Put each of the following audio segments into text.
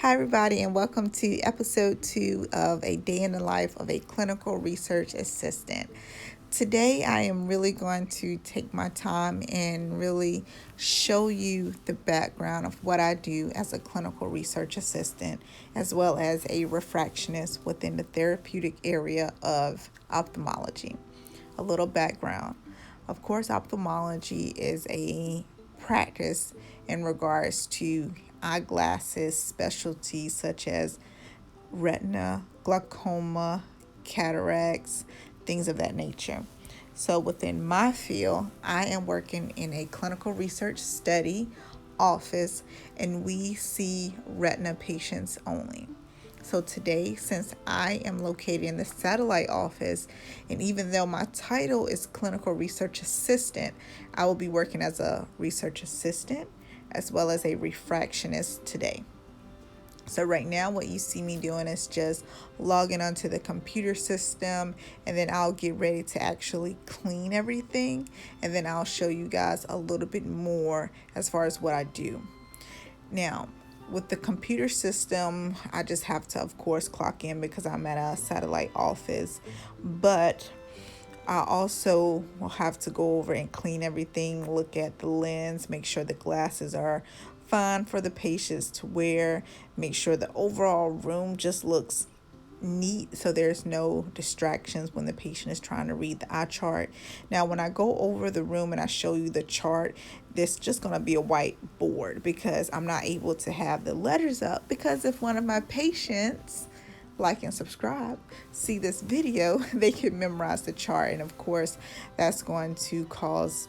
Hi, everybody, and welcome to episode 2 of A Day in the Life of a Clinical Research Assistant. Today, I am really going to take my time and really show you the background of what I do as a clinical research assistant, as well as a refractionist within the therapeutic area of ophthalmology. A little background. Of course, ophthalmology is a practice in regards to eyeglasses specialties such as retina, glaucoma, cataracts, things of that nature. So within my field, I am working in a clinical research study office, and we see retina patients only. So today, since I am located in the satellite office, and even though my title is clinical research assistant, I will be working as a research assistant as well as a refractionist today. So right now what you see me doing is just logging onto the computer system, and then I'll get ready to actually clean everything, and then I'll show you guys a little bit more as far as what I do. Now, with the computer system, I just have to, of course, clock in because I'm at a satellite office, but I also will have to go over and clean everything, look at the lens, make sure the glasses are fine for the patients to wear, make sure the overall room just looks neat so there's no distractions when the patient is trying to read the eye chart. Now, when I go over the room and I show you the chart, this just going to be a white board because I'm not able to have the letters up, because if one of my patients like and subscribe, see this video, they can memorize the chart, and of course that's going to cause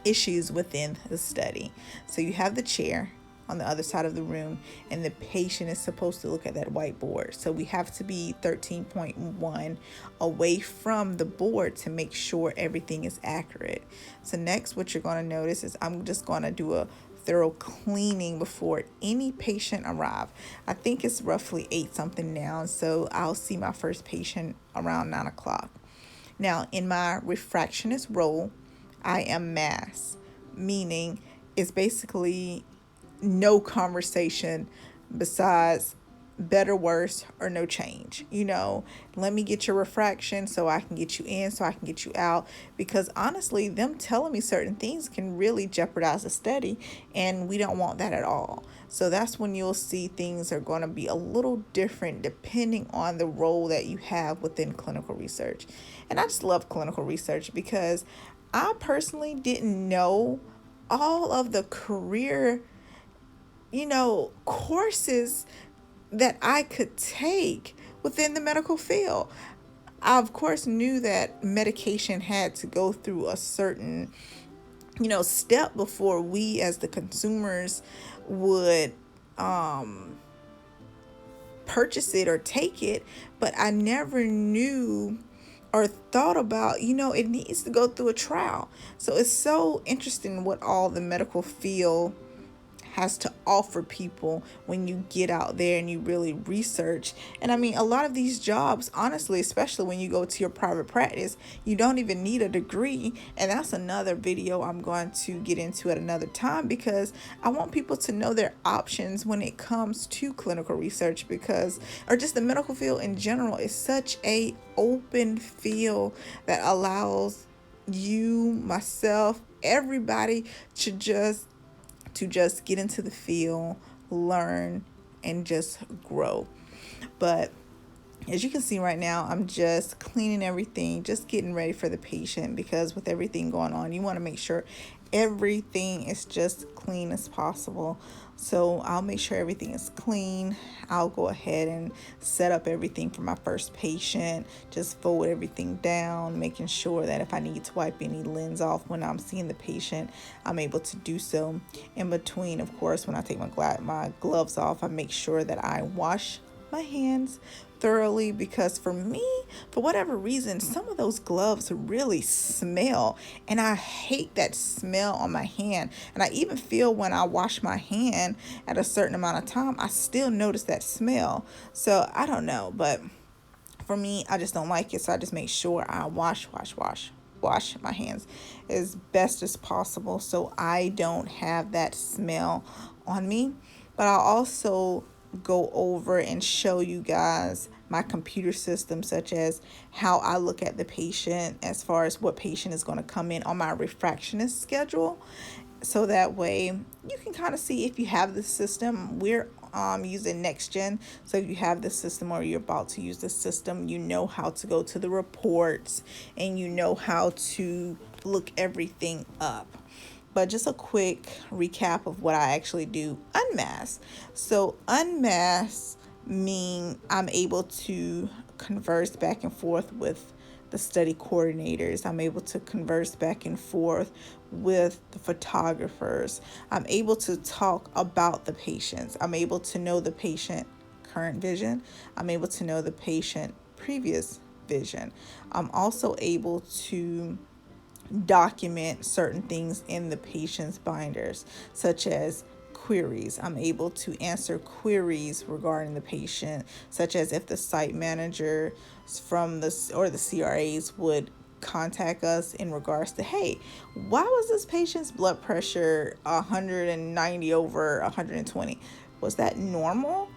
issues within the study. So you have the chair on the other side of the room, and the patient is supposed to look at that whiteboard. So we have to be 13.1 away from the board to make sure everything is accurate. So next, what you're going to notice is I'm just going to do a thorough cleaning before any patient arrive. I think it's roughly 8 something now, so I'll see my first patient around 9 o'clock. Now, in my refractionist role, I am masked, meaning it's basically no conversation besides better, worse, or no change. Let me get your refraction so I can get you in, so I can get you out. Because honestly, them telling me certain things can really jeopardize the study, and we don't want that at all. So that's when you'll see things are going to be a little different depending on the role that you have within clinical research. And I just love clinical research because I personally didn't know all of the career courses that I could take within the medical field. I, of course, knew that medication had to go through a certain, step before we as the consumers would purchase it or take it, but I never knew or thought about, it needs to go through a trial. So it's so interesting what all the medical field has to offer people when you get out there and you really research. And I mean, a lot of these jobs, honestly, especially when you go to your private practice, you don't even need a degree. And that's another video I'm going to get into at another time, because I want people to know their options when it comes to clinical research, because, or just the medical field in general, is such a open field that allows you, myself, everybody to just get into the field, learn, and just grow. But as you can see right now, I'm just cleaning everything, just getting ready for the patient, because with everything going on, you want to make sure everything is just clean as possible. So I'll make sure everything is clean. I'll go ahead and set up everything for my first patient, just fold everything down, making sure that if I need to wipe any lens off when I'm seeing the patient, I'm able to do so. In between, of course, when I take my gloves off, I make sure that I wash my hands thoroughly, because for me, for whatever reason, some of those gloves really smell, and I hate that smell on my hand. And I even feel when I wash my hand at a certain amount of time, I still notice that smell. So I don't know, but for me, I just don't like it. So I just make sure I wash my hands as best as possible so I don't have that smell on me. But I also go over and show you guys my computer system, such as how I look at the patient as far as what patient is going to come in on my refractionist schedule. So that way you can kind of see if you have the system. We're using next gen, so if you have the system or you're about to use the system, you know how to go to the reports and you know how to look everything up. But just a quick recap of what I actually do. Unmask. So unmask mean I'm able to converse back and forth with the study coordinators. I'm able to converse back and forth with the photographers. I'm able to talk about the patients. I'm able to know the patient current vision. I'm able to know the patient previous vision. I'm also able to document certain things in the patient's binders, such as queries. I'm able to answer queries regarding the patient, such as if the site manager from the or the CRAs would contact us in regards to, hey, why was this patient's blood pressure 190 over 120? Was that normal?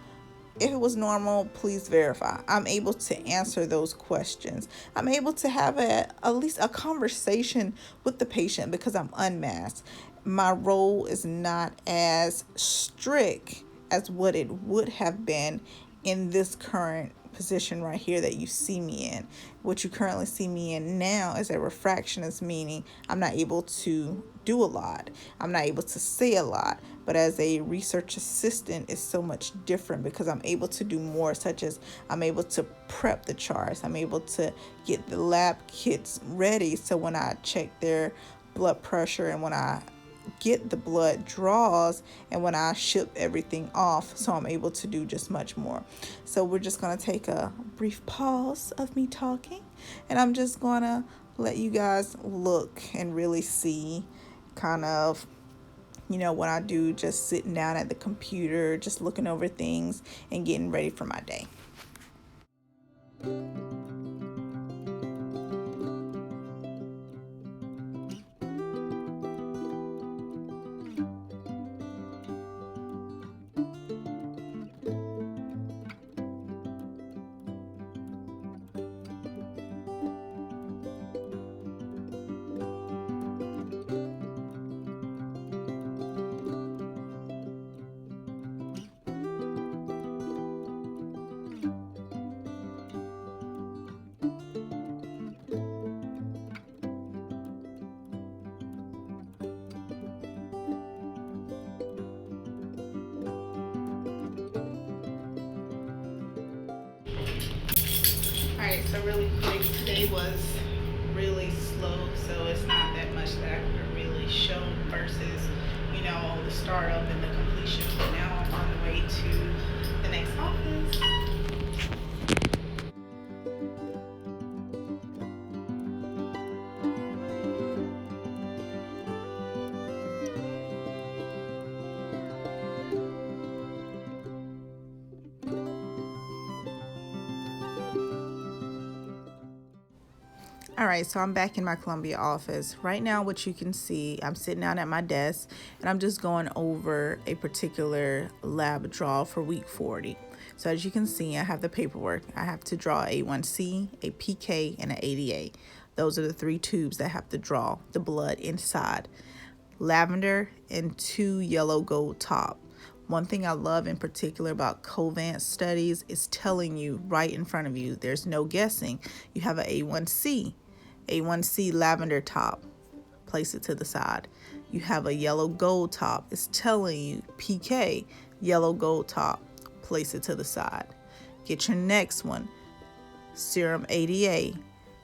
If it was normal, please verify. I'm able to answer those questions. I'm able to have at least a conversation with the patient because I'm unmasked. My role is not as strict as what it would have been in this current position right here that you see me in. What you currently see me in now is a refractionist, meaning I'm not able to do a lot. I'm not able to say a lot. But as a research assistant, it's so much different because I'm able to do more, such as I'm able to prep the charts. I'm able to get the lab kits ready. So when I check their blood pressure and when I get the blood draws and when I ship everything off, so I'm able to do just much more. So we're just going to take a brief pause of me talking, and I'm just going to let you guys look and really see kind of, what I do, just sitting down at the computer, just looking over things and getting ready for my day. Alright, so really quick, today was really slow, so it's not that much that I could really show versus, the startup and the completion. But now I'm on the way to the next office. All right, so I'm back in my Columbia office. Right now, what you can see, I'm sitting down at my desk and I'm just going over a particular lab draw for week 40. So as you can see, I have the paperwork. I have to draw a A1C, a PK, and an ADA. Those are the 3 tubes that have to draw the blood inside. Lavender and 2 yellow gold top. One thing I love in particular about Covance studies is telling you right in front of you. There's no guessing. You have a A1C lavender top. Place it to the side. You have a yellow gold top. It's telling you PK, yellow gold top. Place it to the side. Get your next one. Serum ADA.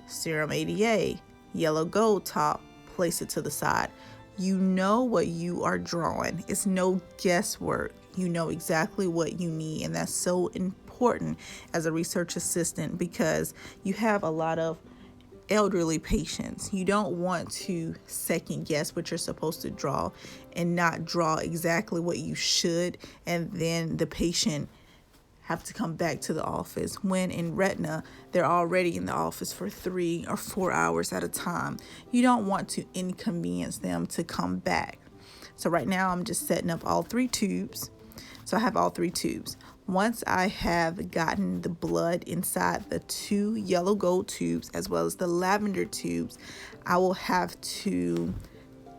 Serum ADA, yellow gold top. Place it to the side. You know what you are drawing. It's no guesswork. You know exactly what you need, and that's so important as a research assistant because you have a lot of elderly patients. You don't want to second guess what you're supposed to draw and not draw exactly what you should, and then the patient have to come back to the office when in retina they're already in the office for 3 or 4 hours at a time. You don't want to inconvenience them to come back. So right now I'm just setting up all 3 tubes. So I have all 3 tubes. Once I have gotten the blood inside the 2 yellow gold tubes as well as the lavender tubes, I will have to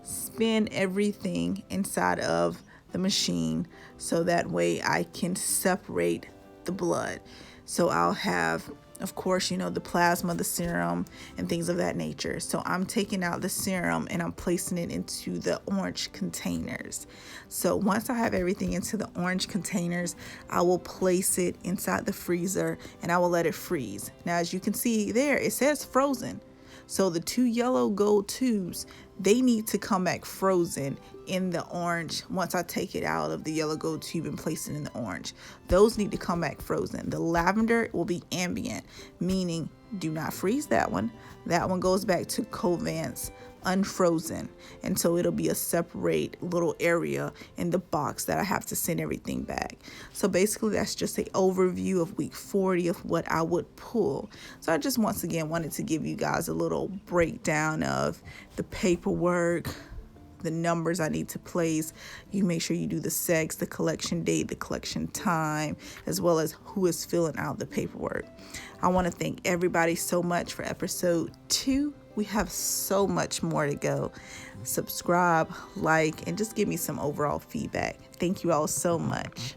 spin everything inside of the machine so that way I can separate the blood. So I'll have, of course, the plasma, the serum, and things of that nature. So I'm taking out the serum and I'm placing it into the orange containers. So once I have everything into the orange containers, I will place it inside the freezer and I will let it freeze. Now, as you can see there, it says frozen. So the 2 yellow gold tubes, they need to come back frozen in the orange. Once I take it out of the yellow gold tube and place it in the orange, those need to come back frozen. The lavender will be ambient, meaning do not freeze that one. That one goes back to Covance unfrozen, and so it'll be a separate little area in the box that I have to send everything back. So basically that's just an overview of week 40 of what I would pull. So I just once again wanted to give you guys a little breakdown of the paperwork, the numbers I need to place. You make sure you do the sex, the collection date, the collection time, as well as who is filling out the paperwork. I want to thank everybody so much for episode 2. We have so much more to go. Subscribe, like, and just give me some overall feedback. Thank you all so much.